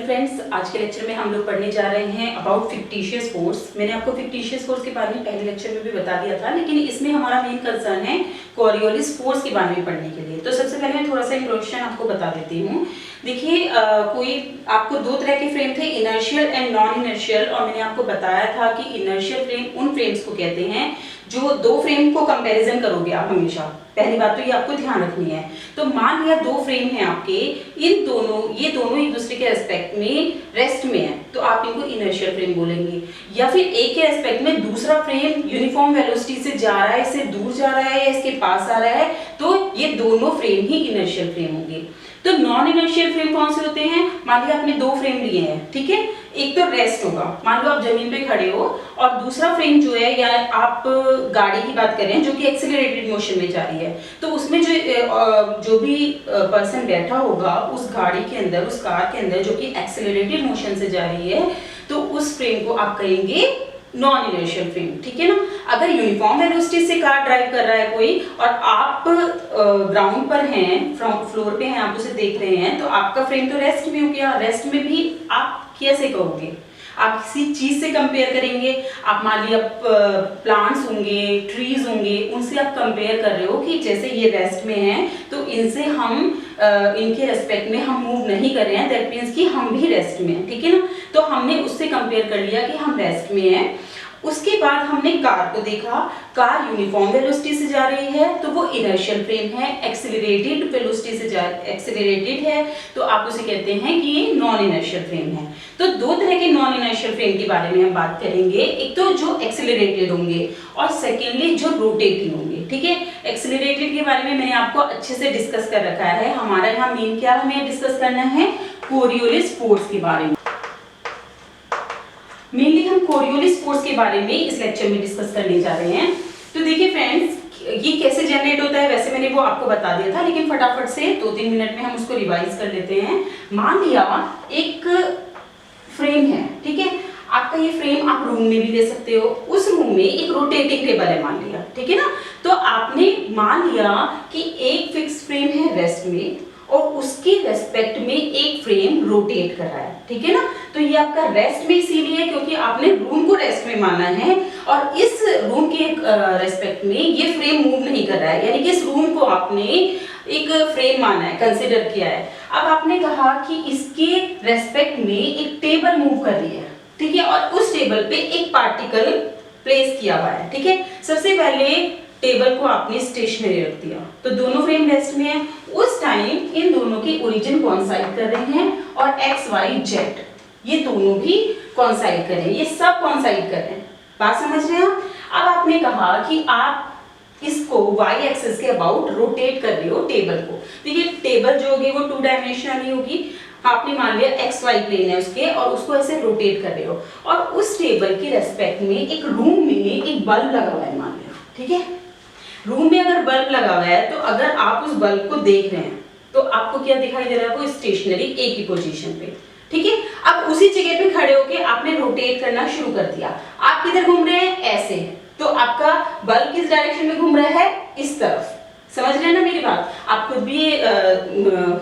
Friends, आज के lecture में हम लोग पढ़ने जा रहे हैं अबाउट फिक्टिशियस फोर्स। मैंने आपको फिक्टिशियस फोर्स के बारे में पहले लेक्चर में भी बता दिया था, लेकिन इसमें हमारा मेन कंसर्न है कोरियोलिस फोर्स के बारे में पढ़ने के लिए। तो सबसे पहले मैं थोड़ा सा इंट्रोडक्शन आपको बता देती हूँ। देखिए, कोई आपको दो तरह के फ्रेम थे, इनर्शियल एंड नॉन इनर्शियल, और मैंने आपको बताया था कि इनर्शियल फ्रेम उन फ्रेम्स को कहते हैं जो दो फ्रेम को कंपैरिजन करोगे आप हमेशा। पहली बात तो ये आपको ध्यान रखनी है। तो मान लिया दो फ्रेम हैं आपके, ये दोनों एक दूसरे के रेस्पेक्ट में रेस्ट में है, तो आप इनको इनर्शियल फ्रेम बोलेंगे। या फिर एक के रेस्पेक्ट में दूसरा फ्रेम यूनिफॉर्म वेलोसिटी से जा रहा है, इससे दूर जा रहा है या इसके पास आ रहा है, तो ये दोनों फ्रेम ही इनर्शियल फ्रेम होंगे। तो नॉन इनर्शियल फ्रेम कौन से होते हैं? मान लिया आपने दो फ्रेम लिए हैं, ठीक है। एक तो रेस्ट होगा, मान लो आप जमीन पे खड़े हो, और दूसरा फ्रेम जो है, या आप गाड़ी की बात करें जो कि एक्सेलरेटेड मोशन में जा रही है, तो उसमें जो भी पर्सन बैठा होगा उस गाड़ी के अंदर, उस कार के अंदर जो कि एक्सेलरेटेड मोशन से जा रही है, तो उस फ्रेम को आप कहेंगे नॉन इनर्शियल फ्रेम, ठीक है ना। अगर यूनिफॉर्म वेलोसिटी से कार ड्राइव कर रहा है कोई, और आप ग्राउंड पर हैं, फ्लोर पे हैं, आप उसे देख रहे हैं, तो आपका फ्रेम तो रेस्ट में हो गया। रेस्ट में भी आप कैसे कहोगे? आप किसी चीज से कंपेयर करेंगे। आप मान लिया प्लांट्स होंगे, ट्रीज होंगे, उनसे आप कंपेयर कर रहे हो कि जैसे ये रेस्ट में हैं, तो इनसे हम इनके रेस्पेक्ट में हम मूव नहीं कर रहे हैं, दैट मीन्स कि हम भी रेस्ट में हैं, ठीक है ना। तो हमने उससे कंपेयर कर लिया कि हम रेस्ट में हैं। उसके बाद हमने कार को देखा, कार यूनिफॉर्म वेलोसिटी से जा रही है, तो वो इनर्शियल फ्रेम है। एक्सेलरेटेड वेलोसिटी से एक्सेलरेटेड है, तो आप उसे कहते हैं कि ये नॉन इनर्शियल फ्रेम है। तो दो तरह के नॉन इनर्शियल फ्रेम के बारे में हम बात करेंगे, एक तो जो एक्सेलरेटेड होंगे और सेकेंडली जो रोटेटिंग होंगे, ठीक है। एक्सेलरेटेड के बारे में मैंने आपको अच्छे से डिस्कस कर रखा है। हमारा यहाँ मेन क्या हमें डिस्कस करना है? कोरियोलिस फोर्स के बारे में। मेनली हम कोरियोलिस फोर्स के बारे में इस लेक्चर में डिस्कस करने जा रहे हैं। तो देखिए फ्रेंड्स, ये कैसे जनरेट होता है, वैसे मैंने वो आपको बता दिया था, लेकिन फटाफट से 2-3 मिनट में हम उसको रिवाइज कर लेते हैं। मान लिया एक फ्रेम है, ठीक है। आपका ये फ्रेम आप रूम में भी ले सकते हो। उस रूम में एक रोटेटिंग टेबल है मान लिया, ठीक है ना। तो आपने मान लिया कि एक फिक्स फ्रेम है रेस्ट में, और उसके रेस्पेक्ट में एक फ्रेम रोटेट कर रहा है, ठीक है ना। तो ये आपका रेस्ट में इसीलिए क्योंकि आपने रूम को रेस्ट में माना है, और इस रूम के रेस्पेक्ट में ये फ्रेम मूव नहीं कर रहा है, यानी कि इस रूम को आपने एक फ्रेम माना है, कंसिडर किया है। अब आपने कहा कि इसके रेस्पेक्ट में एक टेबल मूव कर रही है, ठीक है, और उस टेबल पे एक पार्टिकल प्लेस किया हुआ है, ठीक है। सबसे पहले टेबल को आपने स्टेशनरी रख दिया, तो दोनों फ्रेम रेस्ट में है। उस टाइम इन दोनों के ओरिजिन कॉन्साइड कर रहे हैं, और एक्स वाई जेड ये दोनों भी कॉन्साइड कर रहे हैं, ये सब कॉन्साइड कर रहे हैं। बात समझ रहे हैं आप? अब आपने कहा कि आप इसको वाई एक्सिस के अबाउट रोटेट कर रहे हो टेबल को। देखिए, टेबल जो होगी वो 2 डायमेंशनल ही होगी। आपने मान लिया एक्स वाई प्लेन है उसके, और उसको ऐसे रोटेट कर रहे हो, और उस टेबल के रेस्पेक्ट में एक रूम में एक बल्ब लगा हुआ है मान लिया, ठीक है। रूम में अगर बल्ब लगा हुआ है, तो अगर आप उस बल्ब को देख रहे हैं, तो आपको क्या दिखाई दे रहा है? वो स्टेशनरी एक ही पोजीशन पे, ठीक है। अब उसी जगह पे खड़े होके आपने रोटेट करना शुरू कर दिया। आप किधर घूम रहे हैं? ऐसे। तो आपका बल्ब किस डायरेक्शन में घूम रहा है? इस तरफ। समझ रहे हैं ना मेरी बात? आप खुद भी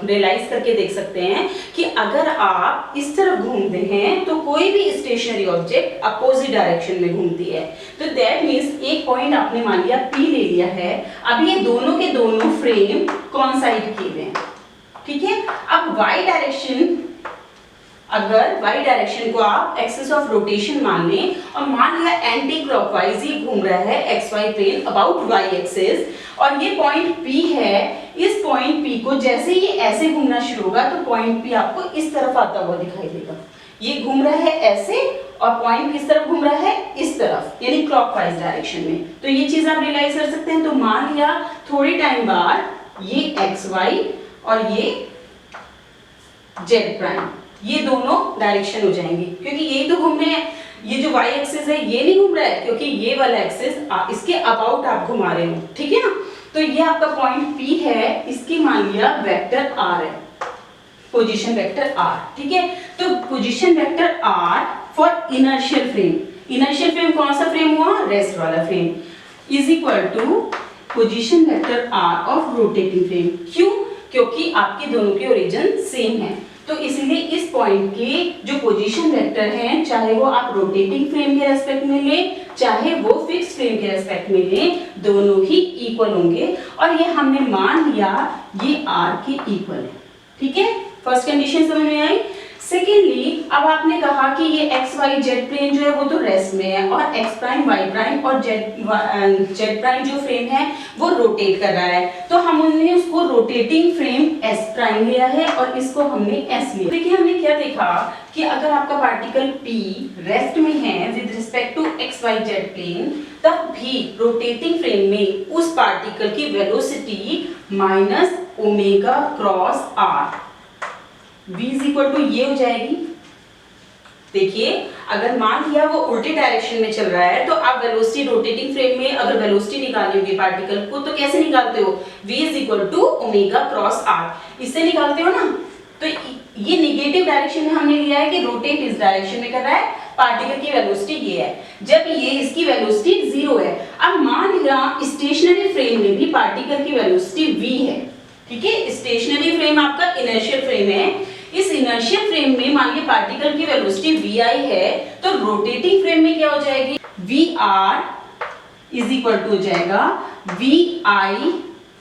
रियलाइज करके देख सकते हैं कि अगर आप इस तरफ घूमते हैं, तो कोई भी स्टेशनरी ऑब्जेक्ट अपोजिट डायरेक्शन में घूमती है। तो दैट मीन्स एक पॉइंट आपने मान लिया P ले लिया है। अब ये दोनों के दोनों फ्रेम कॉन्साइड किए हुए हैं, ठीक है। अब y डायरेक्शन, अगर y डायरेक्शन को आप एक्सिस ऑफ रोटेशन मान लें, और मान लिया एंटी क्लॉकवाइज ही घूम रहा है xy plane about y axis, और ये पॉइंट P है। इस पॉइंट P को जैसे ही ऐसे घूमना शुरू होगा, तो पॉइंट P आपको इस तरफ आता हुआ दिखाई देगा। ये घूम रहा है ऐसे, और पॉइंट किस तरफ घूम रहा है? इस तरफ, यानी क्लॉकवाइज डायरेक्शन में। तो ये चीज आप रियलाइज कर सकते हैं। तो मान लिया थोड़ी टाइम बाद ये xy और ये z प्राइम, ये दोनों डायरेक्शन हो जाएंगे, क्योंकि यही तो घूम रहे हैं। ये जो y एक्सिस है ये नहीं घूम रहा है, क्योंकि ये वाला एक्सिस इसके अबाउट आप घुमा रहे हो, ठीक है ना। तो ये आपका पॉइंट P है, इसकी मान लिया वेक्टर r है, पोजीशन वेक्टर r, ठीक है। तो position vector r for inertial frame. Inertial frame कौन सा फ्रेम हुआ? रेस्ट वाला frame, is equal to position vector r of rotating frame. क्यों? क्योंकि आपके दोनों के ओरिजिन सेम है। तो इसलिए इस पॉइंट के जो पोजीशन वेक्टर हैं, चाहे वो आप रोटेटिंग फ्रेम के रेस्पेक्ट में ले, चाहे वो फिक्स फ्रेम के रेस्पेक्ट में ले, दोनों ही इक्वल होंगे। और ये हमने मान लिया ये r के इक्वल है। ठीक है, फर्स्ट कंडीशन समझ में आई। सेकेंडली, अब आपने कहा कि ये एक्स वाई जेड प्लेन जो है वो तो रेस्ट में है, और एक्स प्राइम वाई प्राइम और जेड प्राइम जो फ्रेम है वो रोटेट कर रहा है, तो हमने उसको रोटेटिंग फ्रेम एस प्राइम लिया है और इसको हमने एस लिया। देखिए हमने क्या देखा कि अगर आपका पार्टिकल P रेस्ट में है with respect to X Y Z plane, तब भी रोटेटिंग फ्रेम में उस पार्टिकल की velocity minus omega cross R v is equal to ये हो जाएगी। देखिए अगर मान लिया वो उल्टे डायरेक्शन में चल रहा है, तो आप वेलोसिटी रोटेटिंग फ्रेम में अगर वेलोसिटी निकालोगे पार्टिकल को, तो कैसे निकालते हो? v is equal to omega cross r, इससे निकालते हो ना। तो ये नेगेटिव डायरेक्शन में हमने लिया है कि रोटेट इस डायरेक्शन में कर रहा है, पार्टिकल की वेलोसिटी ये है, जब ये इसकी वेलोसिटी 0 है। अब मान लिया स्टेशनरी फ्रेम में भी पार्टिकल की वेलोसिटी v है। ठीक है, स्टेशनरी फ्रेम आपका इनर्शियल फ्रेम है। इस इनर्शियल फ्रेम में मान लीजिए पार्टिकल की वेलोसिटी vi है, तो रोटेटिंग फ्रेम में क्या हो जाएगी? vr इज इक्वल टू हो जाएगा vi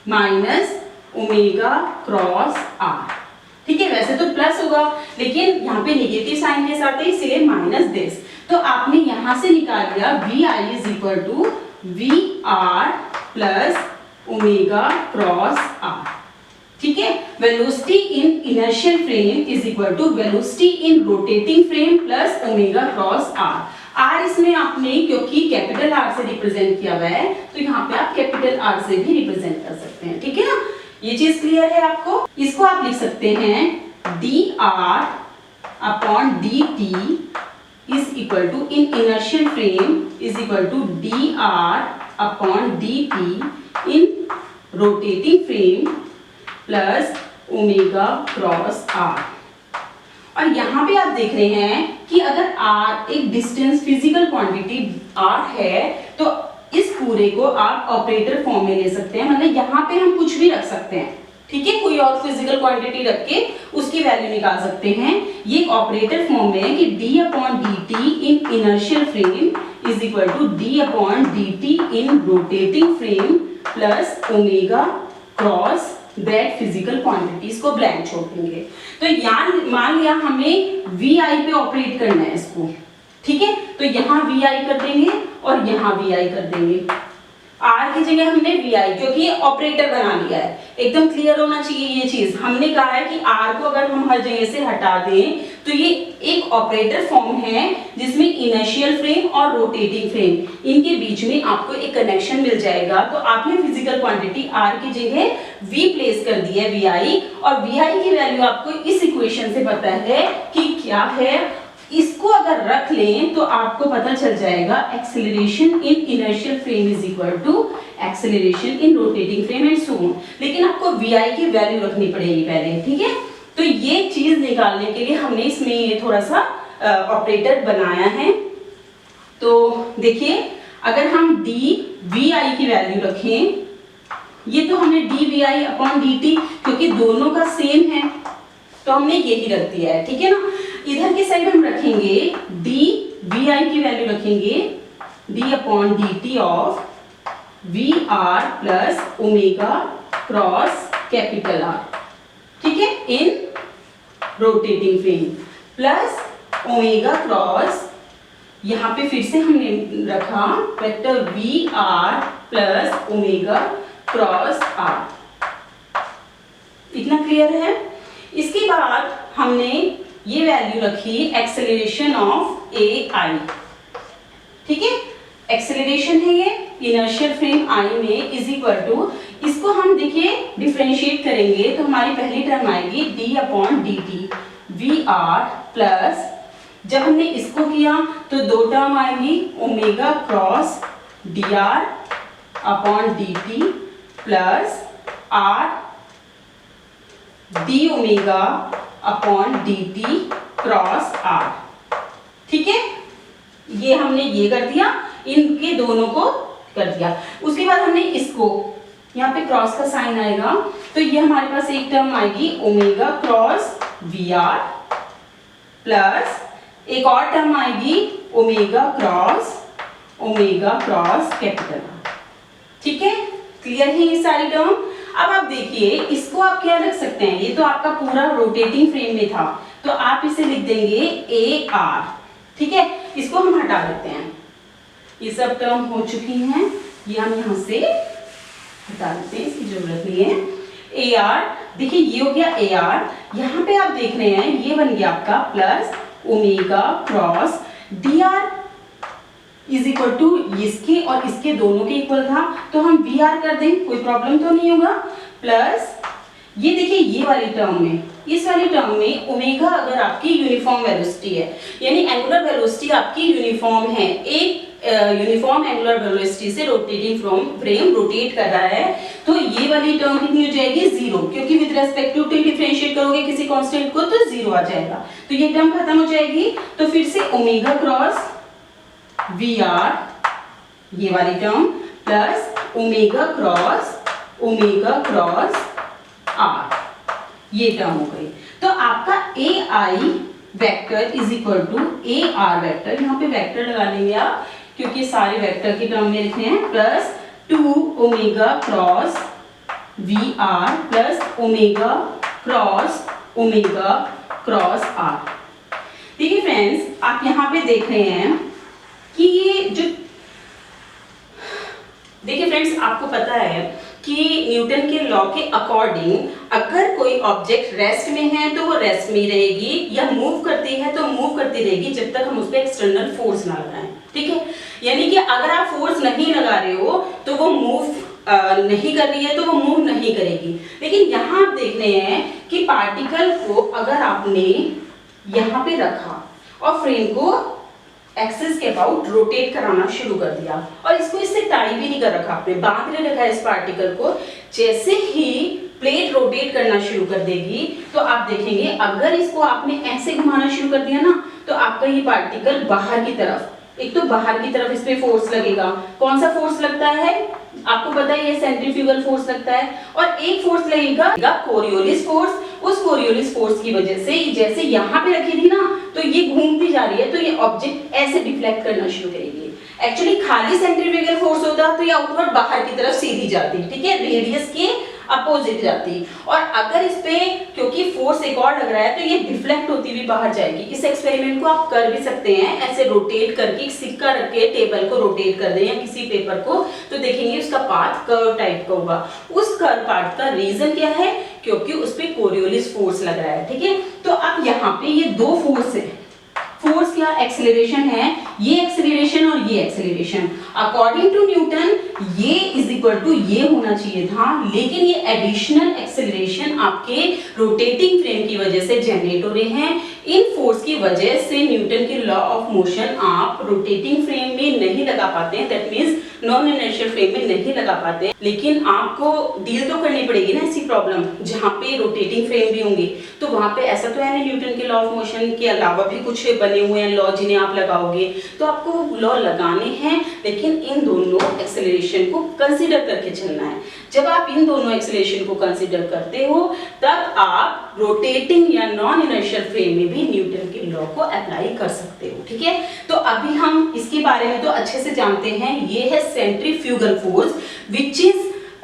minus omega cross r। ठीक है, वैसे तो प्लस होगा लेकिन यहाँ पे नेगेटिव साइन के साथ है, इसलिए माइनस दिस। तो आपने यहां से निकाल लिया vi is equal to vr plus omega cross r। ठीक है, velocity in inertial frame is equal to velocity in rotating frame plus omega cross r। r इसमें आपने क्योंकि कैपिटल R से रिप्रेजेंट किया हुआ है, तो यहाँ पे आप कैपिटल R से भी रिप्रेजेंट कर सकते हैं। ठीक है ना, ये चीज क्लियर है आपको। इसको आप लिख सकते हैं dr upon dt is equal to in inertial frame is equal to dr upon dt in rotating frame plus omega cross r। और यहाँ पे आप देख रहे हैं कि अगर r एक डिस्टेंस फिजिकल क्वांटिटी r है, तो इस पूरे को आप ऑपरेटर फॉर्म में ले सकते हैं, मतलब यहाँ पे हम कुछ भी रख सकते हैं। ठीक है, कोई और फिजिकल क्वांटिटी रख के उसकी वैल्यू निकाल सकते हैं। ये ऑपरेटर फॉर्म में है कि d upon dt in inertial frame is equal to d upon dt in rotating frame plus omega cross that physical quantities को ब्लैंक छोड़ देंगे। तो यहाँ मान लिया हमें vi पे ऑपरेट करना है इसको। ठीक है, तो यहाँ vi कर देंगे और यहाँ vi कर देंगे। r की जगह हमने vi, क्योंकि ये ऑपरेटर बना लिया है। एकदम क्लियर होना चाहिए ये चीज। हमने कहा है कि r को अगर हम हर जगह से हटा दें, तो ये एक ऑपरेटर फॉर्म है जिसमें इनर्शियल फ्रेम और रोटेटिंग फ्रेम, इनके बीच में आपको एक कनेक्शन मिल जाएगा। तो आपने फिजिकल क्वांटिटी r की जगह v प्लेस कर दी है vi, और vi की वैल्यू आपको इस इक्वेशन से पता है कि क्या है। इसको अगर रख लें तो आपको पता चल जाएगा acceleration in inertial frame is equal to acceleration in rotating frame and so on. लेकिन आपको vi की वैल्यू रखनी पड़ेगी पहले। ठीक है, तो ये चीज निकालने के लिए हमने इसमें थोड़ा सा ऑपरेटर बनाया है। तो देखिए अगर हम dvi की वैल्यू रखें, ये तो हमने dvi अपॉन dt, क्योंकि दोनों का सेम है तो हमने यही रख दिया है। ठीक है ना, इधर की साइड हम रखेंगे dvi की वैल्यू रखेंगे d upon dt of vr plus omega cross capital R। ठीक है, इन rotating frame plus omega cross, यहाँ पे फिर से हमने रखा vector vr plus omega cross r। इतना क्लियर है। इसके बाद हमने ये वैल्यू रखी एक्सेलरेशन ऑफ ai। ठीक है, एक्सेलरेशन है ये इनर्शियल फ्रेम i में इज इक्वल टू, इसको हम देखिए डिफरेंशिएट करेंगे तो हमारी पहली टर्म आएगी d upon dt vr plus, जब हमने इसको किया तो दो टर्म आएंगी omega cross dr upon dt plus r d omega upon dt cross r। ठीक है, ये हमने ये कर दिया, इनके दोनों को कर दिया। उसके बाद हमने इसको, यहाँ पे क्रॉस का साइन आएगा तो ये हमारे पास एक टर्म आएगी omega cross V R plus एक और टर्म आएगी ओमेगा क्रॉस कैपिटल आर। ठीक है, क्लियर है ये सारी टर्म। अब आप देखिए इसको आप क्या रख सकते हैं, ये तो आपका पूरा रोटेटिंग फ्रेम में था, तो आप इसे लिख देंगे ए आर। ठीक है, इसको हम हटा देते हैं, ये सब टर्म हो चुकी हैं, ये हम यहाँ से हटा देते हैं, इसकी जरूरत नहीं है। ए आर, देखिए ये हो गया ए आर, यहाँ पे आप देख रहे हैं ये बन गया आपका plus omega cross D R is equal to इसके और इसके दोनों के इक्वल था, तो हम वी आर कर दें, कोई प्रॉब्लम तो नहीं होगा। प्लस ये देखिए ये वाली टर्म में, इस वाली टर्म में ओमेगा अगर आपकी यूनिफॉर्म वेलोसिटी है, यानी एंगुलर वेलोसिटी आपकी यूनिफॉर्म है, एक यूनिफॉर्म एंगुलर वेलोसिटी से रोटेटिंग फ्रेम रोटेट कर रहा है, तो ये वाली टर्म कितनी हो जाएगी, जीरो, क्योंकि with respect to T differentiate करोगे किसी कांस्टेंट को तो जीरो आ जाएगा, तो ये टर्म खत्म हो जाएगी। तो फिर से ओमेगा क्रॉस वी आर ये वाली term plus omega cross R, ये टर्म हो गई। तो आपका A I vector is equal to A R vector, यहाँ पे वेक्टर लगा लेंगे आप क्योंकि सारे वेक्टर की टर्म में लिखने हैं, plus 2 omega cross V R plus omega cross R. देखिए फ्रेंड्स, आप यहाँ पे देख रहे हैं कि ये जो, देखिए फ्रेंड्स आपको पता है कि न्यूटन के लॉ के अकॉर्डिंग अगर कोई ऑब्जेक्ट रेस्ट में है तो वो रेस्ट में रहेगी, या मूव करती है तो मूव करती रहेगी जब तक हम उस पर एक्सटर्नल फोर्स ना लगाएं। ठीक है, यानी कि अगर आप फोर्स नहीं लगा रहे हो तो वो मूव नहीं कर रही है, तो वो मूव नहीं करेगी। लेकिन यहाँ आप देख रहे हैं कि पार्टिकल को अगर आपने यहाँ पे रखा और फ्रेम को एक्सिस के अबाउट रोटेट कराना शुरू कर दिया, और इसको इससे टाई भी नहीं कर रखा, आपने बांध नहीं रखा इस पार्टिकल को, जैसे ही प्लेट रोटेट करना शुरू कर देगी तो आप देखेंगे अगर इसको आपने ऐसे घुमाना शुरू कर दिया ना, तो आपका ये पार्टिकल बाहर की तरफ, एक तो बाहर की तरफ इस पे फोर्स लगेगा, कौन सा फोर्स लगता है आपको पता है, ये सेंट्रीफ्यूगल फोर्स लगता है, और एक फोर्स लगेगा कोरियोलिस फोर्स। उस कोरियोलिस फोर्स की वजह से जैसे यहाँ पे रखी थी ना, तो ये घूमती जा रही है, तो ये ऑब्जेक्ट ऐसे डिफ्लेक्ट करना शुरू करेगी। एक्चुअली खाली सेंट्रीफ्यूगल फोर्स होता तो ये आउटवर्ड बाहर की तरफ सीधी जाती, ठीक है, रेडियस के अपोजिट जाती, और अगर इस पे क्योंकि फोर्स एक और लग रहा है तो ये डिफ्लेक्ट होती हुई बाहर जाएगी। इस एक्सपेरिमेंट को आप कर भी सकते हैं, ऐसे रोटेट करके एक सिक्का रख के टेबल को रोटेट कर दें या किसी पेपर को, तो देखेंगे उसका पाथ कर्व टाइप का होगा। उस कर्व पाथ का रीजन क्या है, क्योंकि उस पे कोरियोलिस फोर्स लग रहा है। ठीक है, तो अब यहाँ पे ये दो फोर्स है, फोर्स क्या एक्सेलरेशन है, ये एक्सेलरेशन और ये एक्सेलरेशन, अकॉर्डिंग टू न्यूटन ये इज इक्वल टू ये होना चाहिए था, लेकिन ये एडिशनल एक्सेलरेशन आपके रोटेटिंग फ्रेम की वजह से जनरेट हो रहे हैं। इन फोर्स की वजह से न्यूटन के लॉ ऑफ मोशन आप रोटेटिंग फ्रेम में नहीं लगा पाते हैं, that means non inertial frame में नहीं लगा पाते, लेकिन आपको डील तो करनी पड़ेगी ना ऐसी प्रॉब्लम जहाँ पे रोटेटिंग फ्रेम भी होंगे, तो वहां पे ऐसा तो है ना न्यूटन के लॉ ऑफ मोशन के अलावा भी कुछ बने हुए हैं लॉ जिन्हें आप लगाओगे, तो आपको लॉ लगाने हैं, लेकिन इन दोनों एक्सेलरेशन को कंसीडर करके चलना है। जब आप इन दोनों एक्सेलरेशन को कंसीडर करते हो तब आप रोटेटिंग या नॉन इनर्शियल फ्रेम में भी न्यूटन के लॉ को अप्लाई कर सकते हो। ठीक है, तो अभी हम इसके बारे में तो अच्छे से जानते हैं, ये है centrifugal force which is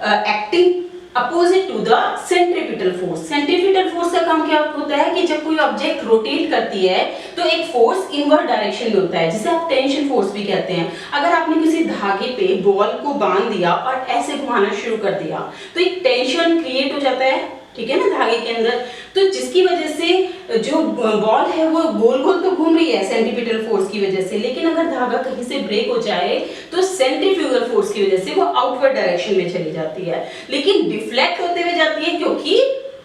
acting opposite to the centripetal force. Centripetal force का काम क्या होता है कि जब कोई ऑब्जेक्ट रोटेट करती है तो एक फोर्स इनवर्ड डायरेक्शन में होता है, जिसे आप टेंशन फोर्स भी कहते हैं। अगर आपने किसी धागे पे बॉल को बांध दिया और ऐसे घुमाना शुरू कर दिया तो एक टेंशन क्रिएट हो जाता है, ठीक है ना, धागे के अंदर, तो जिसकी वजह से जो बॉल है वो गोल गोल तो घूम रही है सेंट्रीपिटल फोर्स की वजह से, लेकिन अगर धागा कहीं से ब्रेक हो जाए तो सेंट्रीफ्यूगल फोर्स की वजह से वो आउटवर्ड डायरेक्शन में चली जाती है, लेकिन डिफ्लेक्ट होते हुए जाती है क्योंकि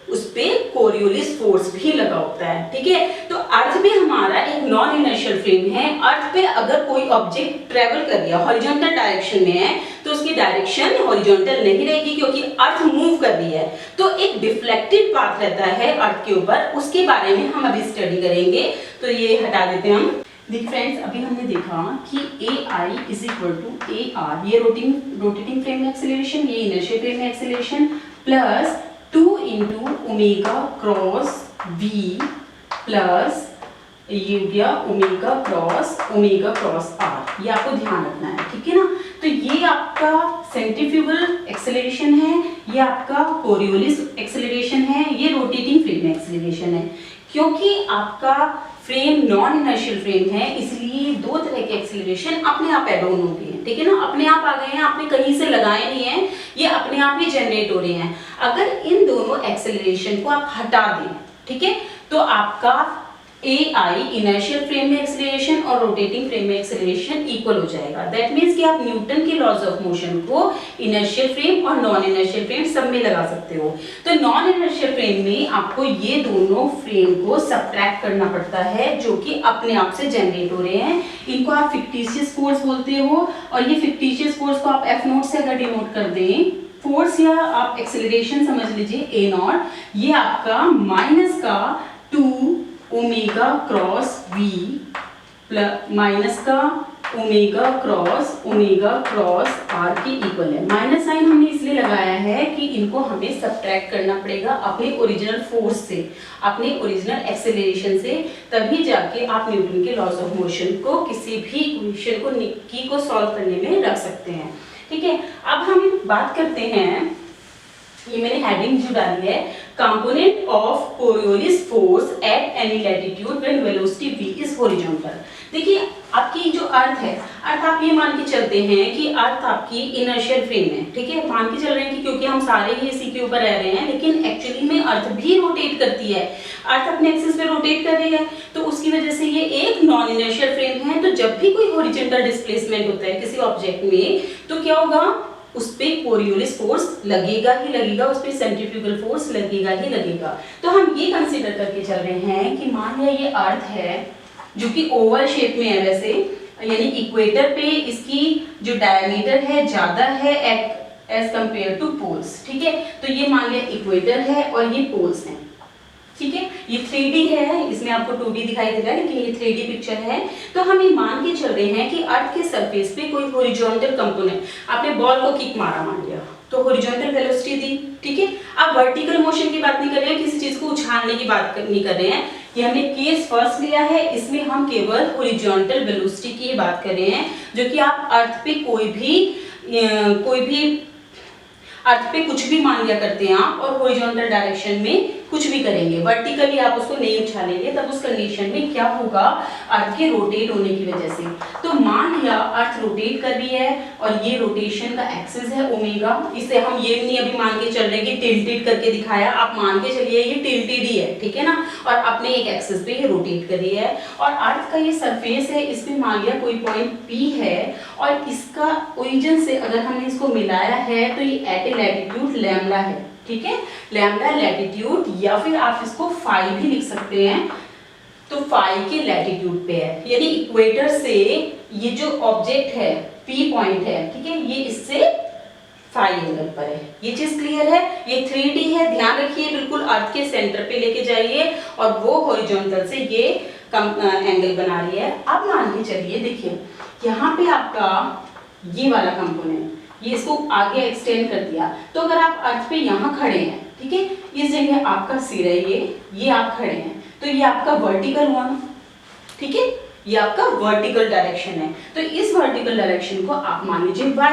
उस पे कोरियोलिस फोर्स भी लगा होता है। ठीक है, तो अर्थ पे हमारा एक नॉन इनर्शियल फ्रेम है, अर्थ पे अगर कोई ऑब्जेक्ट ट्रेवल कर रही है हॉरिजॉन्टल डायरेक्शन में है तो उसकी डायरेक्शन हॉरिजॉन्टल नहीं रहेगी क्योंकि अर्थ मूव कर रही है, तो एक डिफ्लेक्टेड पाथ रहता है अर्थ के ऊपर, उसके बारे में हम अभी स्टडी करेंगे। तो ये हटा देते हैं हम। देखिए फ्रेंड्स, अभी हमने देखा कि AI is equal to AR, ये रोटेटिंग फ्रेम में एक्सेलरेशन, ये इनर्शियल फ्रेम में acceleration, plus 2 into omega cross v plus ये हो गया ओमेगा क्रॉस आर, ये आपको ध्यान रखना है, ठीक है ना। तो ये आपका सेंट्रीफ्यूगल एक्सेलरेशन है, ये आपका कोरियोलिस एक्सेलरेशन है, ये रोटेटिंग फ्रेम एक्सेलरेशन है। क्योंकि आपका फ्रेम नॉन इनर्शियल फ्रेम है, इसलिए दो तरह के एक्सेलरेशन अपने आप ऐड ऑन हो गए हैं, ठीक है ना, अपने आप आ गए हैं, आपने कहीं से लगाए नहीं है, ये अपने आप ही जनरेट हो रहे हैं। अगर इन दोनों एक्सेलरेशन को आप हटा दें, ठीक है, तो आपका AI इनर्शियल फ्रेम में एक्सेलरेशन और रोटेटिंग फ्रेम में एक्सेलरेशन इक्वल हो जाएगा। दैट मींस कि आप न्यूटन के लॉज ऑफ मोशन को इनर्शियल फ्रेम और नॉन इनर्शियल फ्रेम सब में लगा सकते हो। तो नॉन इनर्शियल फ्रेम में आपको ये दोनों फ्रेम को सब्ट्रैक्ट करना पड़ता है जो कि अपने आप से जनरेट हो रहे हैं। इनको आप फिक्टिशियस फोर्स बोलते हो, और ये फिक्टिशियस फोर्स को आप F नोट से अगर डिनोट कर दें, फोर्स या आप एक्सेलरेशन समझ लीजिए A नॉट, ये आपका माइनस का 2 omega cross v plus minus का ओमेगा क्रॉस r के इक्वल है। माइनस साइन हमने इसलिए लगाया है कि इनको हमें सब्ट्रैक्ट करना पड़ेगा अपने ओरिजिनल फोर्स से, अपने ओरिजिनल एक्सेलरेशन से, तभी जाके आप न्यूटन के लॉज ऑफ मोशन को किसी भी इक्वेशन को सॉल्व करने में रख सकते हैं, ठीक है। अब हम बात करते हैं, ये मैंने हेडिंग जो डाली है, component of Coriolis force at any latitude when velocity v is horizontal. देखिए आपकी जो अर्थ है, अर्थ आप ये मान के चलते हैं कि अर्थ आपकी इनर्शियल फ्रेम है, ठीक है, मान के चल रहे हैं कि क्योंकि हम सारे ही इसी के ऊपर रह रहे हैं, लेकिन एक्चुअली में अर्थ भी रोटेट करती है, अर्थ अपने एक्सिस पे रोटेट कर रही है, तो उसकी वजह से ये एक नॉन इनर्शियल फ्रेम है। तो जब भी कोई हॉरिजॉन्टल डिस्प्लेसमेंट होता है किसी ऑब्जेक्ट में, तो क्या होगा, उस पे कोरियोलिस फोर्स लगेगा ही लगेगा, उस पे सेंट्रीफ्यूगल फोर्स लगेगा ही लगेगा। तो हम ये कंसीडर करके चल रहे हैं कि मान लिया ये अर्थ है जो कि ओवल शेप में है वैसे, यानी इक्वेटर पे इसकी जो डायमीटर है ज्यादा है एज कंपेयर टू पोल्स, ठीक है। तो ये मान लिया इक्वेटर है और ये पोल्स हैं, ठीक है। ये 3D है, इसमें आपको 2D दिखाई दे रहा है, लेकिन ये 3D पिक्चर है। तो हम ये मान के चल रहे हैं कि अर्थ के सरफेस पे कोई हॉरिजॉन्टल कंपोनेंट, आपने बॉल को किक मारा मान लिया, तो हॉरिजॉन्टल वेलोसिटी दी, ठीक है। आप वर्टिकल मोशन की बात नहीं कर रहे हैं, किसी चीज को उछालने की बात नहीं कर रहे हैं, ये हमने केस फर्स्ट लिया है, इसमें हम केवल हॉरिजॉन्टल वेलोसिटी की बात कर रहे हैं, जो कि आप अर्थ पे कोई भी अर्थ पे कुछ भी मान लिया करते हैं आप, और हॉरिजॉन्टल डायरेक्शन में कुछ भी करेंगे, वर्टिकली आप उसको नहीं उछालेंगे, तब उस कंडीशन में क्या होगा, अर्थ के रोटेट होने की वजह से। तो मान लिया अर्थ रोटेट कर रही है और ये रोटेशन का एक्सिस है ओमेगा, इसे हम ये नहीं अभी मान के चल रहे कि टिल्टेड करके दिखाया, आप मान के चलिए ये टिल्टेड ही है, ठीक है ना, और अपने एक एक्सिस पे ये रोटेट कर रही है। और अर्थ का ये सरफेस है, इसमें मान लिया कोई पॉइंट P है, और इसका ओरिजिन से अगर हमने इसको मिलाया है तो ये एट ए लैटिट्यूड लैम्डा है, ठीक है, लैम्डा लैटिट्यूड, या फिर आप इसको फाई भी लिख सकते हैं, तो फाई के लैटिट्यूड पे है, यानी इक्वेटर से ये जो ऑब्जेक्ट है P पॉइंट है, ठीक है, ये इससे फाई एंगल पर है। ये चीज क्लियर है, ये 3D है, ध्यान रखिए, बिल्कुल अर्थ के सेंटर पे लेके जाइए, और वो हॉरिजॉन्टल से ये एंगल बना रही है। अब मान के चलिए, देखिए यहाँ पे आपका ये वाला कंपोनेंट, ये इसको आगे एक्सटेंड कर दिया, तो अगर आप अर्थ पे यहाँ खड़े हैं, ठीक है, इस जगह आपका सिर है, ये आप खड़े हैं, तो ये आपका वर्टिकल हुआ ना, ठीक है, ये आपका वर्टिकल डायरेक्शन है। तो इस वर्टिकल डायरेक्शन को आप मान लीजिए y,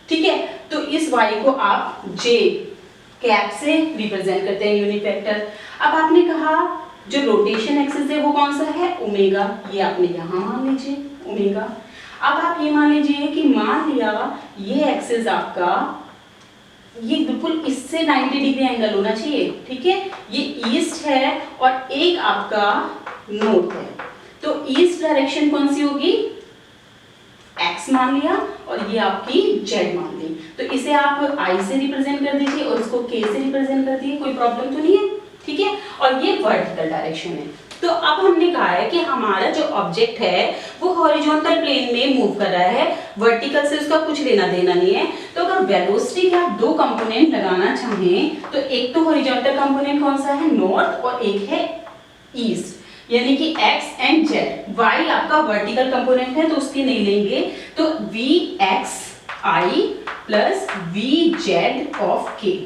ठीक है, तो इस y को आप j कैप से रिप्रेजेंट करते हैं, यूनिट वेक्टर। अब आपने कहा जो रोटेशन एक्सिस है वो कौन सा है, ओमेगा, ये आपने यहाँ मान लीजिए ओमेगा। अब आप ये मान लीजिए कि मान लिया ये एक्सिस आपका, ये बिल्कुल इससे 90 डिग्री एंगल होना चाहिए, ठीक है, ये ईस्ट है और एक आपका नॉर्थ है, तो ईस्ट डायरेक्शन कौन सी होगी, x मान लिया, और ये आपकी z मान ली, तो इसे आप I से रिप्रेजेंट कर दीजिए और इसको k से रिप्रेजेंट कर दीजिए, कोई प्रॉब्लम तो नहीं है, ठीक है। और ये वर्टिकल डायरेक्शन है। तो अब हमने कहा है कि हमारा जो ऑब्जेक्ट है वो हॉरिजॉन्टल प्लेन में मूव कर रहा है, वर्टिकल से उसका कुछ लेना देना नहीं है। तो अगर वेलोसिटी के आप दो कंपोनेंट लगाना चाहें, तो एक तो हॉरिजॉन्टल कंपोनेंट कौन सा है, नॉर्थ, और एक है ईस्ट, यानी कि x एंड z। y आपका वर्टिकल कंपोनेंट है तो उसकी नहीं लेंगे, तो vxi plus vz of k,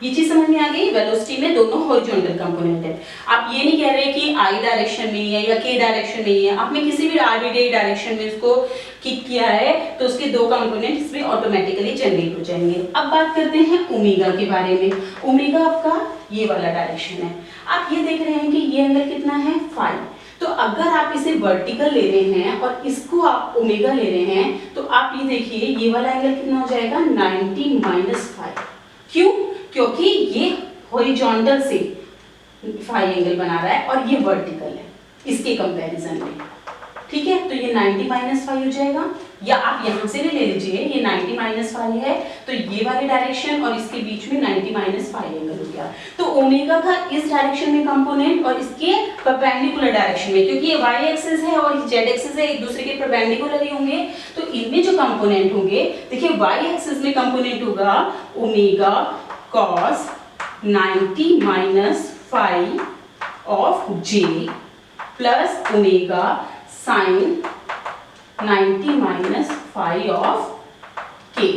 ये चीज समझ में आ गई। वेलोसिटी में दोनों हॉरिजॉन्टल कंपोनेंट है। आप ये नहीं कह रहे कि आई डायरेक्शन में है या के डायरेक्शन में है, आपने किसी भी आर्बिट्रेरी डायरेक्शन में इसको किक किया है तो उसके दो कंपोनेंट इसमें ऑटोमेटिकली जनरेट हो जाएंगे। अब बात करते हैं ओमेगा के बारे में। ओमेगा आपका ये वाला डायरेक्शन है। आप ये देख रहे हैं कि ये एंगल कितना है, फाई। तो अगर आप इसे वर्टिकल ले रहे हैं और इसको आप ओमेगा ले रहे हैं तो आप ये देखिए ये वाला एंगल कितना हो जाएगा, 90 माइनस फाइव। क्यों? क्योंकि ये हॉरिजॉन्टल से फाई एंगल बना रहा है और ये वर्टिकल है इसके कंपैरिजन में। ठीक है, तो ये 90 माइनस फाइव हो जाएगा, या आप यहां से भी ले लीजिए, ये 90 माइनस फाइव है तो ये वाले डायरेक्शन और इसके बीच में 90 माइनस फाइव एंगल हो गया। तो ओमेगा का इस डायरेक्शन में कंपोनेंट और इसके परपेंडिकुलर डायरेक्शन में, क्योंकि ये वाई एक्सिस है और जेड एक्सिस है, एक दूसरे के परपेंडिकुलर ही होंगे, तो इनमें जो कंपोनेंट होंगे, देखिए वाई एक्सिस में कंपोनेंट होगा omega cos 90 minus five of J plus omega sine 90 minus five of के।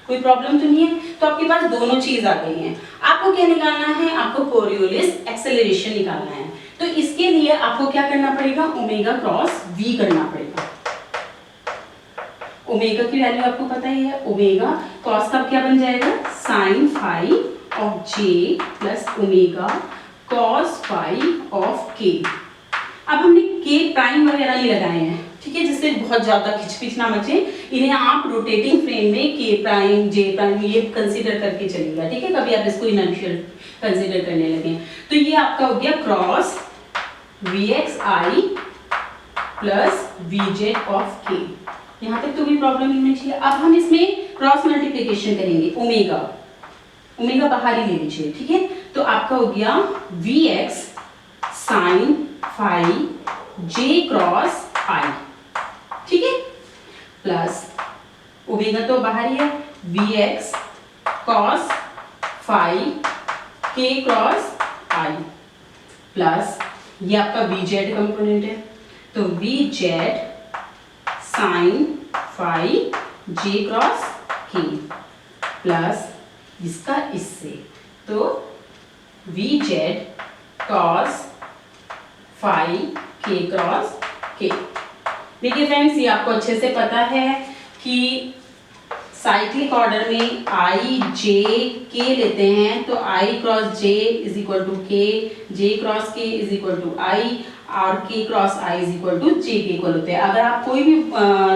कोई प्रॉब्लम तो नहीं है? तो आपके पास दोनों चीज आ गई हैं। आपको क्या निकालना है? आपको कोरियोलिस एक्सेलरेशन निकालना है। तो इसके लिए आपको क्या करना पड़ेगा, ओमेगा क्रॉस वी करना पड़ेगा। ओमेगा की वैल्यू आपको पता ही है, ओमेगा कॉस का क्या बन जाएगा, sine five of J plus omega cos five of K. अब हमने के प्राइम वगैरह नहीं लगाए हैं, ठीक है, जिससे बहुत ज्यादा खिचपिच ना मचे। इन्हें आप रोटेटिंग फ्रेम में के प्राइम जे प्राइम ये कंसीडर करके चलिएगा, ठीक है, कभी आप इसको इनर्शियल कंसीडर करने लगे। तो ये आपका हो गया cross V X I plus V Z of K. यहाँ तक तो कोई प्रॉब्लम नहीं चाहिए। अब हम इसमें क्रॉस मल्टीप्लीकेशन करेंगे, ओमेगा ओमेगा बाहर ही ले लीजिए, ठीक है। तो आपका हो गया V X sine five J cross I, ठीक है, प्लस ओमेगा तो बाहर ही है, V X cos five K cross I plus ये आपका वी जेड कंपोनेंट है, तो V Z sine five J cross K plus इसका इससे, तो V Z cos five K cross K. देखिए फ्रेंड्स, ये आपको अच्छे से पता है कि साइक्लिक ऑर्डर में आई जे के लेते हैं, तो I cross J is equal to K, J cross K is equal to I, और K cross I is equal to J के इक्वल होते हैं। अगर आप कोई भी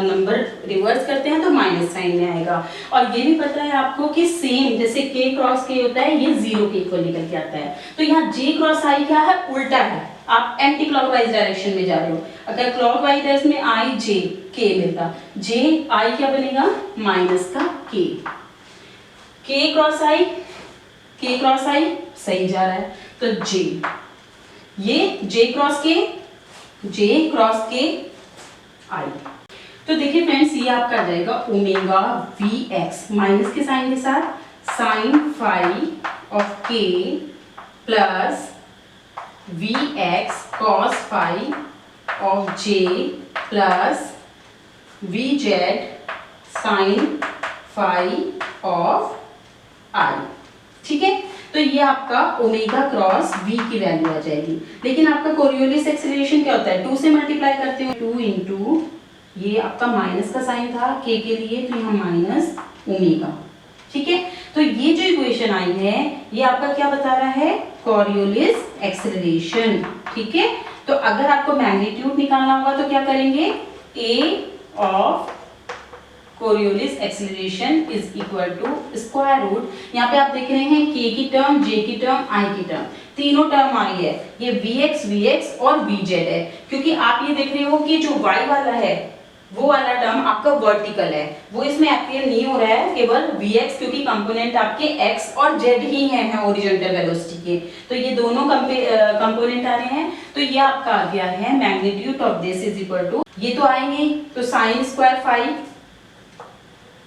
नंबर रिवर्स करते हैं तो माइनस साइन में आएगा। और ये भी पता है आपको कि सेम जैसे के क्रॉस के होता है, ये जीरो के इक्वल निकल के आता है। तो यहाँ जे क्रॉस आई क्या है, उल्टा है, आप एंटी क्लॉकवाइज डायरेक्शन में जा रहे हो। अगर क्लॉकवाइज डायरेक्शन में आई जे के मिलता, जे आई क्या बनेगा, माइनस का के क्रॉस आई, के क्रॉस आई सही जा रहा है, तो जे, ये जे क्रॉस के आई। तो देखिए फ्रेंड्स, ये आपका आ जाएगा ओमेगा वी एक्स माइनस के साइन के साथ sine five of K plus V X cos five of J plus V Z sine five of I, ठीक है। तो ये आपका ओमेगा क्रॉस वी की वैल्यू आ जाएगी। लेकिन आपका कोरियोलिस एक्सेलरेशन क्या होता है, 2 से मल्टीप्लाई करते हो, 2 इंटू ये आपका माइनस का साइन था के लिए, तो यहाँ माइनस ओमेगा, ठीक है। तो ये जो इक्वेशन आई है ये आपका क्या बता रहा है, कोरियोलिस एक्सेलरेशन, ठीक है। तो अगर आपको मैग्नीट्यूड निकालना होगा तो क्या करेंगे, A of Coriolis acceleration is equal to square root, यहाँ पे आप देख रहे हैं के की टर्म, जे की टर्म, आई की टर्म, तीनों टर्म आ रही है। ये वी एक्स और वी जेड है, क्योंकि आप ये देख रहे हो कि जो वाई वाला है वो वाला टर्म आपका वर्टिकल है, वो इसमें अपीयर नहीं हो रहा है, केवल वी एक्स, क्योंकि कंपोनेंट आपके एक्स और जेड ही हैं हॉरिजॉन्टल वेलोसिटी के, तो ये दोनों कंपोनेंट आ रहे हैं। तो ये आपका आ गया है magnitude of this is equal to, ये तो आएंगे, तो साइन स्क्वायर फाइव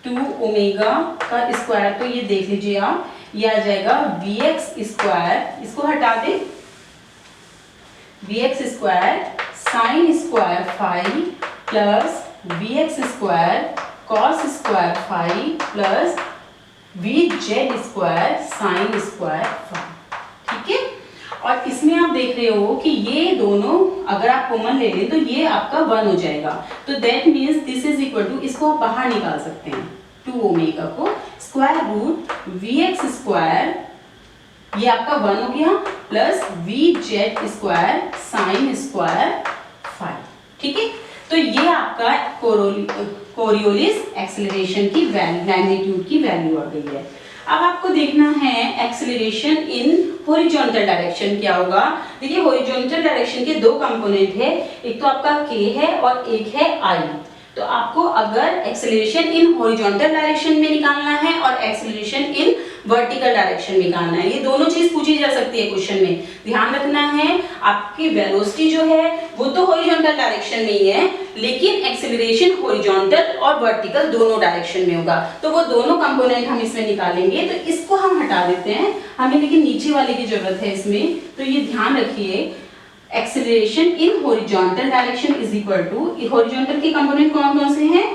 2 ओमेगा का स्क्वायर, तो ये देख लीजिए आप, ये आ जाएगा वी एक्स स्क्वायर, इसको हटा दे, V X square sine square five plus V X square cos square five plus V Z square sine square phi, ठीक है। और इसमें आप देख रहे हो कि ये दोनों अगर आप कॉमन ले लें तो ये आपका 1 हो जाएगा, तो that means this is equal to, इसको आप बाहर निकाल सकते हैं 2 ओमेगा को, square root V X square, ये आपका 1 हो गया, plus V Z square sine square phi, ठीक है। तो ये आपका कोरियोलिस एक्सेलरेशन की मैग्नीट्यूड की वैल्यू आ गई है। अब आपको देखना है एक्सेलरेशन इन हॉरिजॉन्टल डायरेक्शन क्या होगा। देखिए हॉरिजॉन्टल डायरेक्शन के 2 कंपोनेंट है, एक तो आपका k है और एक है i। तो आपको अगर एक्सेलरेशन इन हॉरिजॉन्टल डायरेक्शन में निकालना है और एक्सेलरेशन इन वर्टिकल डायरेक्शन में निकालना है, ये दोनों चीज पूछी जा सकती है क्वेश्चन में। ध्यान रखना है आपकी वेलोसिटी जो है वो तो हॉरिजॉन्टल डायरेक्शन में ही है, लेकिन एक्सेलरेशन हॉरिजॉन्टल और वर्टिकल दोनों डायरेक्शन में होगा। तो वो दोनों कंपोनेंट हम इसमें निकालेंगे, तो इसको हम हटा देते हैं, हमें लेकिन नीचे वाले की जरूरत है इसमें। तो ये ध्यान रखिए, acceleration in horizontal direction is equal to, horizontal के कंपोनेंट कौन कौन से हैं,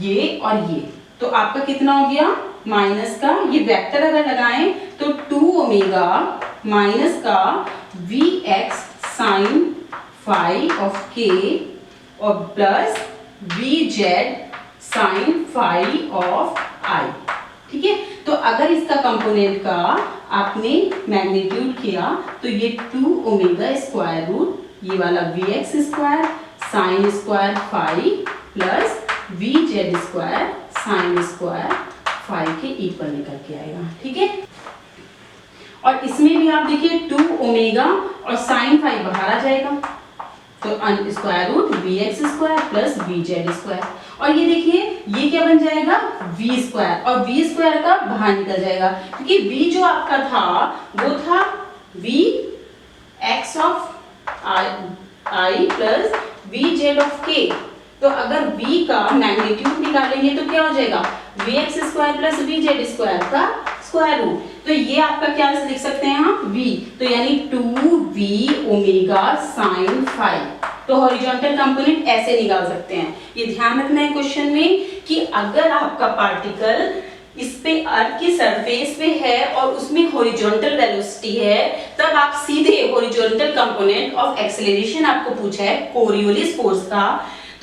ये और ये। तो आपका कितना हो गया माइनस का, ये वेक्टर अगर लगाएं तो 2 ओमेगा माइनस का V X sine phi of K और plus V Z sine phi of I, ठीक है। तो अगर इसका कंपोनेंट का आपने मैग्नीट्यूड किया तो ये 2 ओमेगा स्क्वायर रूट, ये वाला V X square sine square phi plus V Z square sine square phi के इक्वल निकल के आएगा, ठीक है। और इसमें भी आप देखिए 2 ओमेगा और साइन फाई बाहर आ जाएगा, तो square root V X square plus V Z square, और ये देखिए ये क्या बन जाएगा वी स्क्वायर, और वी स्क्वायर का बाहर निकल जाएगा, क्योंकि वी जो आपका था वो था V X of I plus V Z of K. तो अगर v का मैग्नीट्यूड निकालेंगे तो क्या हो जाएगा V X square plus V Z square का स्क्वायर रूट। तो ये आपका क्या लिख सकते हैं आप v, तो यानी 2v ओमेगा साइन फाई। तो हॉरिजॉन्टल कंपोनेंट ऐसे निकाल सकते हैं। ये ध्यान रखना है क्वेश्चन में कि अगर आपका पार्टिकल इस पे अर्थ की सरफेस पे है और उसमें हॉरिजॉन्टल वेलोसिटी है, तब आप सीधे हॉरिजॉन्टल कंपोनेंट ऑफ एक्सेलरेशन आपको पूछा है कोरियोलिस फोर्स का,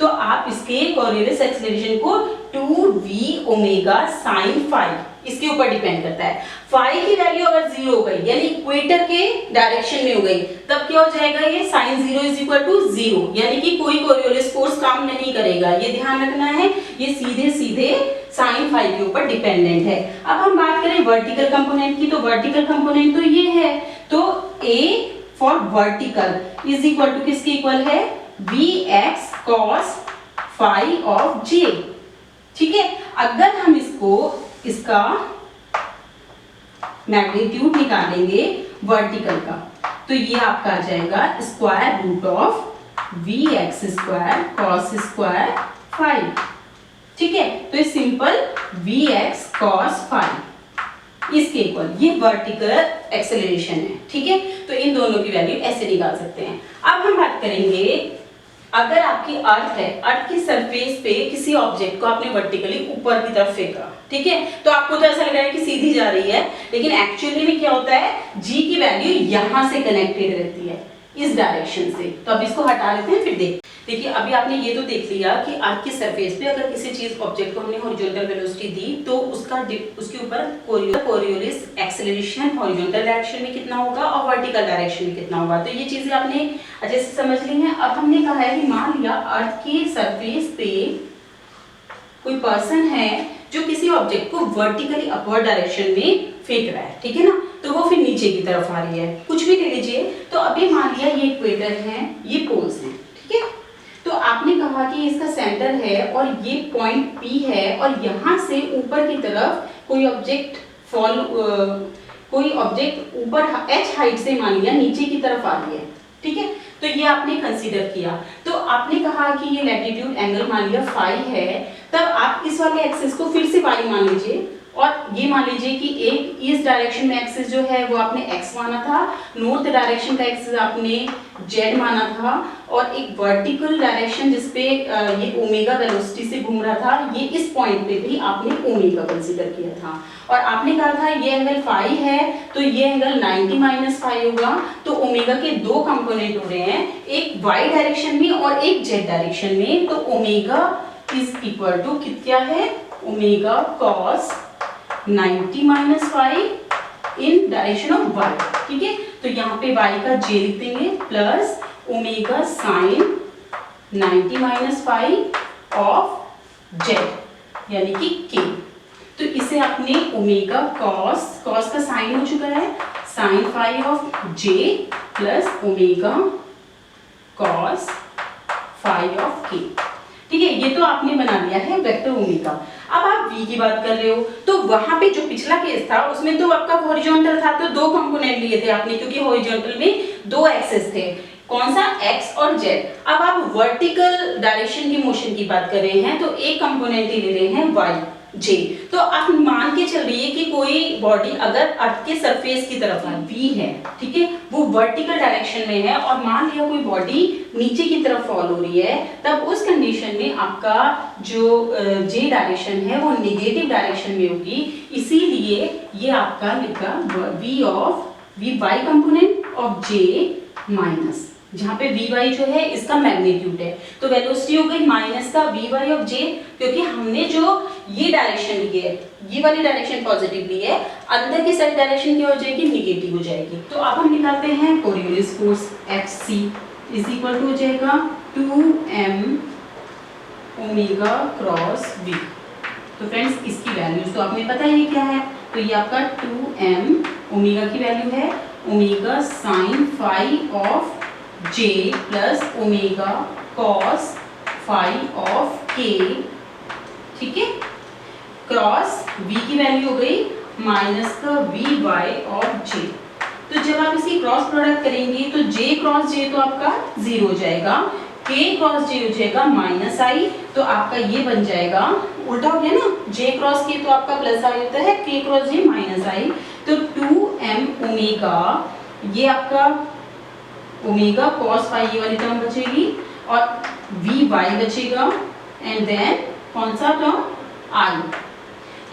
तो आप इसके कोरियोलिस एक्सेलरेशन को 2v ओमेगा साइन फाई, इसके ऊपर डिपेंड करता है। फाई की वैल्यू अगर 0 हो गई यानी इक्वेटर के डायरेक्शन में हो गई, तब क्या हो जाएगा ये साइन 0 इज इक्वल टू 0, यानी कि कोई कोरियोलिस फोर्स काम नहीं करेगा। ये ध्यान रखना है, ये सीधे सीधे साइन फाई के ऊपर डिपेंडेंट है। अब हम बात करें वर्टिकल कंपोनेंट की, तो वर्टिकल कंपोनेंट तो ये है, तो a for vertical is equal to किसके इक्वल है V X cos phi of J, ठीक है। अगर हम इसका मैग्नीट्यूड निकालेंगे वर्टिकल का, तो ये आपका आ जाएगा square root of V X square cos square phi, ठीक है। तो ये simple V X cos phi इसके इक्वल, ये वर्टिकल एक्सेलरेशन है, ठीक है। तो इन दोनों की वैल्यू ऐसे निकाल सकते हैं। अब हम बात करेंगे, अगर आपकी अर्थ है, अर्थ की सरफेस पे किसी ऑब्जेक्ट को आपने वर्टिकली ऊपर की तरफ फेंका, ठीक है, तो आपको तो ऐसा लग रहा है कि सीधी जा रही है, लेकिन एक्चुअली में क्या होता है g की वैल्यू यहां से कनेक्टेड रहती है इस डायरेक्शन से। तो अब इसको हटा लेते हैं, फिर देखिए अभी आपने ये तो देख लिया कि अर्थ की सरफेस पे अगर किसी चीज ऑब्जेक्ट को हमने हॉरिजॉन्टल वेलोसिटी दी तो उसके ऊपर कोरियोलिस एक्सेलरेशन हॉरिजॉन्टल डायरेक्शन में कितना होगा और वर्टिकल डायरेक्शन में कितना होगा। तो ये चीजें आपने अच्छे से समझ ली हैं। अब हमने कहा है कि मान लिया अर्थ की सरफेस पे कोई पर्सन है जो किसी ऑब्जेक्ट को वर्टिकली अपवर्ड डायरेक्शन में फेंक रहा है, ठीक है ना, तो वो फिर नीचे की तरफ आ रही है, कुछ भी ले लीजिए। तो अभी मान लिया ये इक्वेटर है, ये पोल्स हैं, ठीक है। तो आपने कहा कि इसका सेंटर है और ये पॉइंट P है और यहाँ से ऊपर की तरफ कोई ऑब्जेक्ट ऊपर h हाइट से मान लिया नीचे की तरफ आ रही है, ठीक है। तो ये आपने कंसीडर किया। तो आपने कहा कि ये लैटिट्यूड एंगल मान लिया फाई है, तब आप इस वाले एक्सिस को फिर से y मान लीजिए और ये मान लीजिए कि एक ईस्ट डायरेक्शन में एक्सिस जो है वो आपने x माना था, नॉर्थ डायरेक्शन का एक्सिस आपने z माना था, और एक वर्टिकल डायरेक्शन जिसपे ये ओमेगा वेलोसिटी से घूम रहा था, ये इस पॉइंट पे भी आपने ओमेगा कंसीडर किया था। और आपने कहा था ये एंगल फाई है तो ये एंगल 90 माइनस फाई होगा। तो ओमेगा के दो कंपोनेंट हो रहे हैं, एक y डायरेक्शन में और एक z डायरेक्शन में। तो ओमेगा इज इक्वल टू क्या है, omega cos 90 minus phi in direction of y, ठीक है। तो यहाँ पे y का j लिख देंगे plus omega sine 90 minus phi of z यानी कि k। तो इसे आपने ओमेगा cos का साइन हो चुका है, sine phi of j plus omega cos phi of k, ठीक है। ये तो आपने बना लिया है वेक्टर ओमेगा। अब आप v की बात कर रहे हो तो वहां पे जो पिछला केस था उसमें तो आपका हॉरिजॉन्टल था, तो दो कंपोनेंट लिए थे आपने, क्योंकि हॉरिजॉन्टल में दो एक्सिस थे, कौन सा, x और z। अब आप वर्टिकल डायरेक्शन की मोशन की बात कर रहे हैं तो एक कंपोनेंट ही ले रहे हैं y j। तो आप मान के चल रही है कि कोई बॉडी अगर अर्थ के सरफेस की तरफ v है, ठीक है, वो वर्टिकल डायरेक्शन में है, और मान लिया कोई बॉडी नीचे की तरफ फॉल हो रही है, तब उस कंडीशन में आपका जो j डायरेक्शन है वो नेगेटिव डायरेक्शन में होगी। इसीलिए ये आपका लिखा v y component of j minus, जहाँ पे vy जो है इसका मैग्नीट्यूड है, तो वेलोसिटी हो गई माइनस का vy ऑफ j, क्योंकि हमने जो ये डायरेक्शन ली है, ये वाली डायरेक्शन पॉजिटिव ली है, अंदर की साइड डायरेक्शन क्या हो जाएगी, निगेटिव हो जाएगी। तो अब हम निकालते हैं Coriolis force Fc is equal to हो जाएगा 2m ओमेगा क्रॉस v। तो फ्रेंड्स इसकी वैल्यूज तो आपने पता ही क्या है, तो ये आपका 2m ओमेगा की वैल्यू है omega sine phi of j plus omega cos phi of k, ठीक है, क्रॉस v की वैल्यू हो गई माइनस का vy और j। तो जब आप इसकी क्रॉस प्रोडक्ट करेंगे तो j क्रॉस j तो आपका 0 हो जाएगा, k क्रॉस j हो जाएगा माइनस i, तो आपका ये बन जाएगा, उल्टा हो गया ना, j क्रॉस k तो आपका प्लस i होता है, k cross j minus i। तो 2m ओमेगा, ये आपका ओमेगा कॉस फाई ये वाली टर्म बचेगी, और vy बचेगा, एंड देन कौन सा टर्म, i।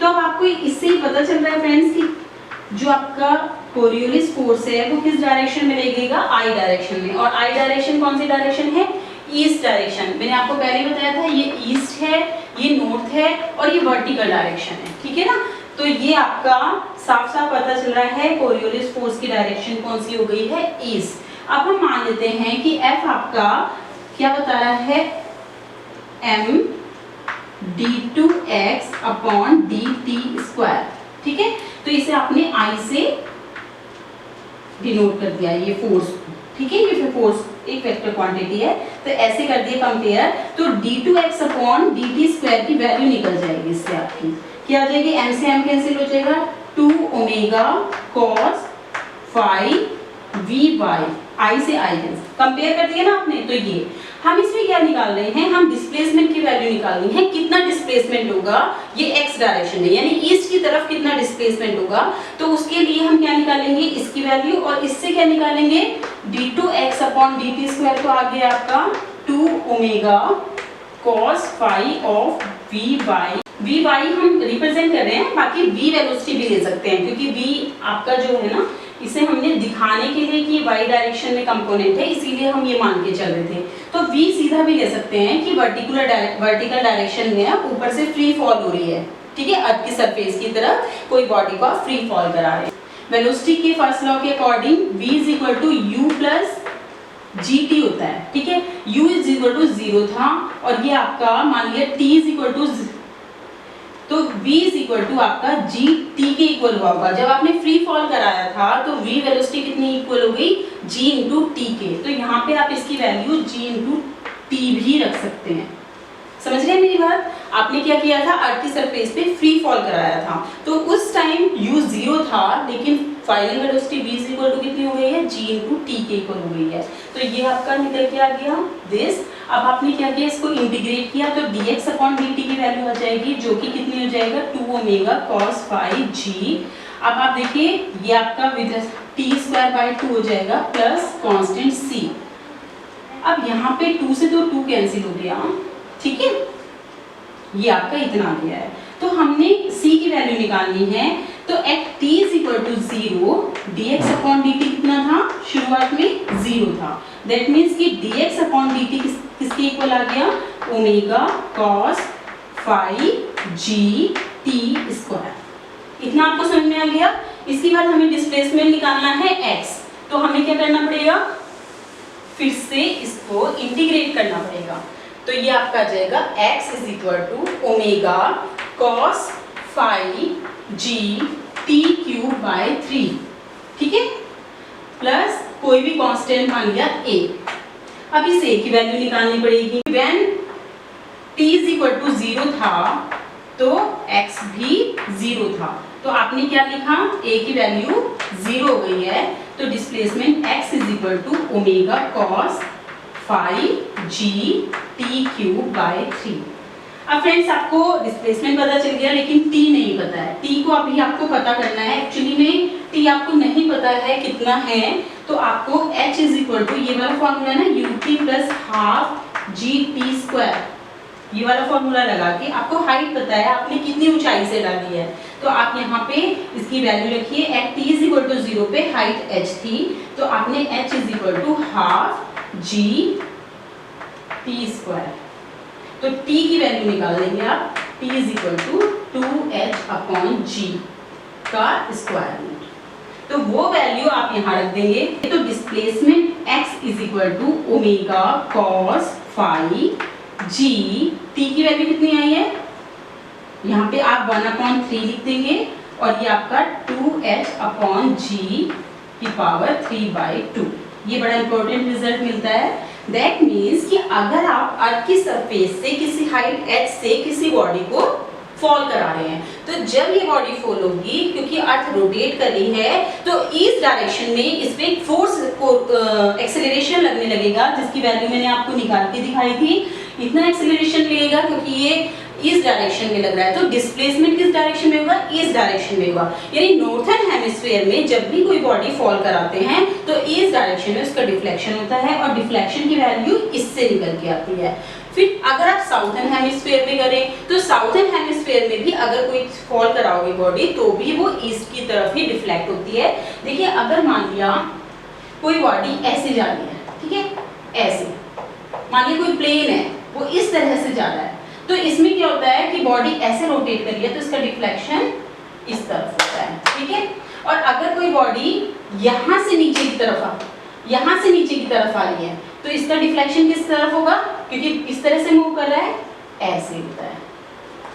तो अब आपको इससे ही पता चल रहा है फ्रेंड्स कि जो आपका कोरियोलिस फोर्स है वो किस डायरेक्शन में लगेगा, i डायरेक्शन में। और i डायरेक्शन कौन सी डायरेक्शन है, ईस्ट डायरेक्शन। मैंने आपको पहले बताया था ये ईस्ट है, ये नॉर्थ है, और ये वर्टिकल डायरेक्शन है, ठीक है ना। तो ये आपका साफ साफ पता चल रहा है कोरियोलिस फोर्स की डायरेक्शन कौन सी हो गई है, ईस्ट। अब हम मान लेते हैं कि F आपका क्या बता रहा है, m d2x upon dt square, ठीक है। तो इसे आपने I से डिनोट कर दिया ये फोर्स, ठीक है, ये फोर्स एक वेक्टर क्वांटिटी है, तो ऐसे कर दिए कंपेयर। तो d2x अपॉन dt स्क्वायर की वैल्यू निकल जाएगी इससे, आपकी क्या आ जाएगी, m से m कैंसिल हो जाएगा, 2 omega cos phi vy, i से i कैंसिल, कंपेयर कर दिया ना आपने। तो ये हम इसमें क्या निकाल रहे हैं, हम डिस्प्लेसमेंट की वैल्यू निकालनी है, कितना डिस्प्लेसमेंट होगा, ये x डायरेक्शन है यानी ईस्ट की तरफ कितना डिस्प्लेसमेंट होगा। तो उसके लिए हम क्या निकालेंगे, इसकी वैल्यू, और इससे क्या निकालेंगे, d2x अपॉन dt स्क्वायर, तो आ गया आपका 2 omega cos phi of vy हम रिप्रेजेंट कर रहे हैं, बाकी v वेलोसिटी भी ले सकते हैं, क्योंकि v आपका जो है ना, इसे हमने दिखाने के लिए कि y डायरेक्शन में कंपोनेंट है, इसीलिए हम ये मान के चल रहे थे। तो v सीधा भी ले सकते हैं कि वर्टिकल डायरेक्शन में ऊपर से फ्री फॉल हो रही है, ठीक है, अर्थ की सरफेस की तरफ कोई बॉडी को फ्री फॉल करा रहे हैं। वेलोसिटी के फर्स्ट लॉ के according v is equal to u plus gt होता है, ठीक है। u इज इक्वल टू 0 था, और ये आपका मान लिया t इज इक्वल टू, तो v इज इक्वल टू आपका g t के इक्वल हुआ होगा। जब आपने फ्री फॉल कराया था तो v वेलोसिटी कितनी इक्वल हो गई, g इंटू टी के। तो यहाँ पे आप इसकी वैल्यू g इंटू टी भी रख सकते हैं, समझ रहे हैं मेरी बात। आपने क्या किया था, अर्थ की सरफेस पे फ्री फॉल कराया था, तो उस टाइम u 0 था, लेकिन final velocity v is equal to कितनी हो गई है, g इंटू टी के इक्वल हो गई है। तो ये आपका निकल के आ गया दिस। अब आपने क्या किया, इसको इंटीग्रेट किया तो dx अपॉन dt की वैल्यू आ जाएगी, जो कि कितनी हो जाएगा 2 ओमेगा cos phi g। अब आप देखिए ये आपका विद t स्क्वायर बाय 2 हो जाएगा प्लस कांस्टेंट c। अब यहाँ पे 2 से तो 2 कैंसिल हो गया, ठीक है, ये आपका इतना आ गया है। तो हमने c की वैल्यू निकालनी है, तो at t is equal to 0 dx upon dt कितना था, शुरुआत में 0 था, दैट मीन्स कि dx अपॉन dt किसके इक्वल आ गया, omega cos phi g t square. इतना आपको समझ में आ गया। इसके बाद हमें डिस्प्लेसमेंट निकालना है x, तो हमें क्या करना पड़ेगा, फिर से इसको इंटीग्रेट करना पड़ेगा। तो ये आपका आ जाएगा x is equal to omega cos phi g t cube by 3, ठीक है, प्लस कोई भी कांस्टेंट मान लिया a। अब इस a की वैल्यू निकालनी पड़ेगी। When t is equal to 0 था तो x भी 0 था, तो आपने क्या लिखा, a की वैल्यू 0 हो गई है, तो displacement x is equal to omega cos phi g t cube by 3। अब फ्रेंड्स आपको डिस्प्लेसमेंट पता चल गया, लेकिन t नहीं पता है, t को अभी आपको पता करना है। एक्चुअली में t आपको नहीं पता है कितना है, तो आपको h इज इक्वल टू ये वाला फॉर्मूला ना ut plus half G T square, ये वाला फॉर्मूला लगा के आपको हाइट पता है आपने कितनी ऊंचाई से डाली है, तो आप यहाँ पे इसकी वैल्यू रखिए। At t is equal to 0 पे हाइट h थी, तो आपने h is equal to half G T square, तो t की वैल्यू निकाल लेंगे आप, t is equal to 2h upon g का स्क्वायर रूट, तो वो वैल्यू आप यहाँ रख देंगे। तो displacement x is equal to omega cos phi g, t की वैल्यू कितनी आई है, यहाँ पे आप 1/3 लिख देंगे, और ये आपका 2h अपॉन g की पावर 3/2। ये बड़ा इंपॉर्टेंट रिजल्ट मिलता है। दैट मीन्स कि अगर आप अर्थ की सरफेस से किसी हाइट h से किसी बॉडी को फॉल करा रहे हैं, तो जब ये बॉडी फॉल होगी, क्योंकि अर्थ रोटेट कर रही है, तो इस डायरेक्शन में इस पे फोर्स को एक्सेलरेशन लगने लगेगा, जिसकी वैल्यू मैंने आपको निकाल के दिखाई थी। इतना एक्सेलरेशन लगेगा क्योंकि ये इस डायरेक्शन में लग रहा है, तो डिस्प्लेसमेंट किस डायरेक्शन में होगा, इस डायरेक्शन में होगा। यानी नॉर्थर्न हेमिस्फीयर में जब भी कोई बॉडी फॉल कराते हैं तो इस डायरेक्शन में उसका डिफ्लेक्शन होता है, और डिफ्लेक्शन की वैल्यू इससे निकल के आती है। फिर अगर आप साउथर्न हेमिस्फीयर में करें, तो साउथर्न हेमिस्फीयर में भी अगर कोई फॉल कराओगे बॉडी, तो भी वो ईस्ट की तरफ ही डिफ्लेक्ट होती है। देखिए अगर मान लिया कोई बॉडी ऐसे जा रही है, ठीक है, ऐसे मान लिया कोई प्लेन है, वो इस तरह से जा रहा है, तो इसमें क्या होता है कि बॉडी ऐसे रोटेट कर रही है, तो इसका डिफ्लेक्शन इस तरफ होता है, ठीक है। और अगर कोई बॉडी यहाँ से नीचे की तरफ यहाँ से नीचे की तरफ आ रही है, तो इसका डिफ्लेक्शन किस तरफ होगा, क्योंकि इस तरह से मूव कर रहा है, ऐसे होता है।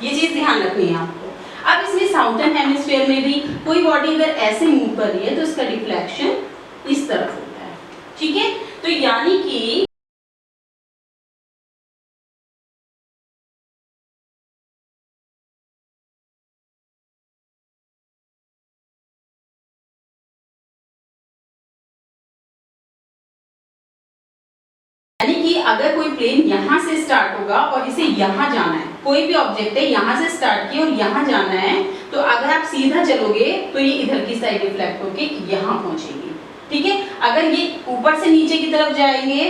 ये चीज ध्यान रखनी है आपको। अब इसमें साउथर्न हेमिस्फीयर में भी कोई बॉडी अगर ऐसे मूव कर रही है, तो इसका डिफ्लेक्शन इस तरफ होता है, ठीक है। तो यानी कि अगर कोई प्लेन यहाँ से स्टार्ट होगा और इसे यहाँ जाना है, कोई भी ऑब्जेक्ट है यहाँ से स्टार्ट किया और यहाँ जाना है, तो अगर आप सीधा चलोगे तो ये इधर की साइड रिफ्लेक्ट होके यहाँ पहुंचेगी, ठीक है। अगर ये ऊपर से नीचे की तरफ जाएंगे,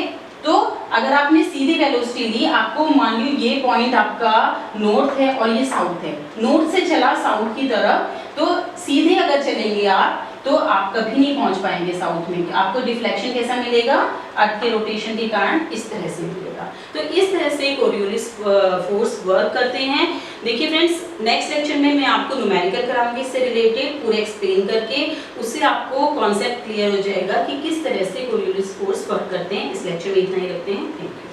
तो अगर आपने सीधी वेलोसिटी ली, आपको मान लो ये पॉइंट आपका नॉर्थ है और ये साउथ है, नॉर्थ से चला साउथ की तरफ, तो सीधे अगर चलेंगे आप तो आप कभी नहीं पहुंच पाएंगे साउथ में। आपको डिफ्लेक्शन कैसा मिलेगा, अर्थ के रोटेशन के कारण इस तरह से मिलेगा। तो इस तरह से कोरियोलिस फोर्स वर्क करते हैं। देखिए फ्रेंड्स, नेक्स्ट लेक्चर में मैं आपको न्यूमेरिकल कराऊंगी इससे रिलेटेड, पूरे एक्सप्लेन करके, उससे आपको कॉन्सेप्ट क्लियर हो जाएगा कि किस तरह से कोरियोलिस फोर्स वर्क करते हैं। इस लेक्चर में इतना ही रखते हैं। Thank you.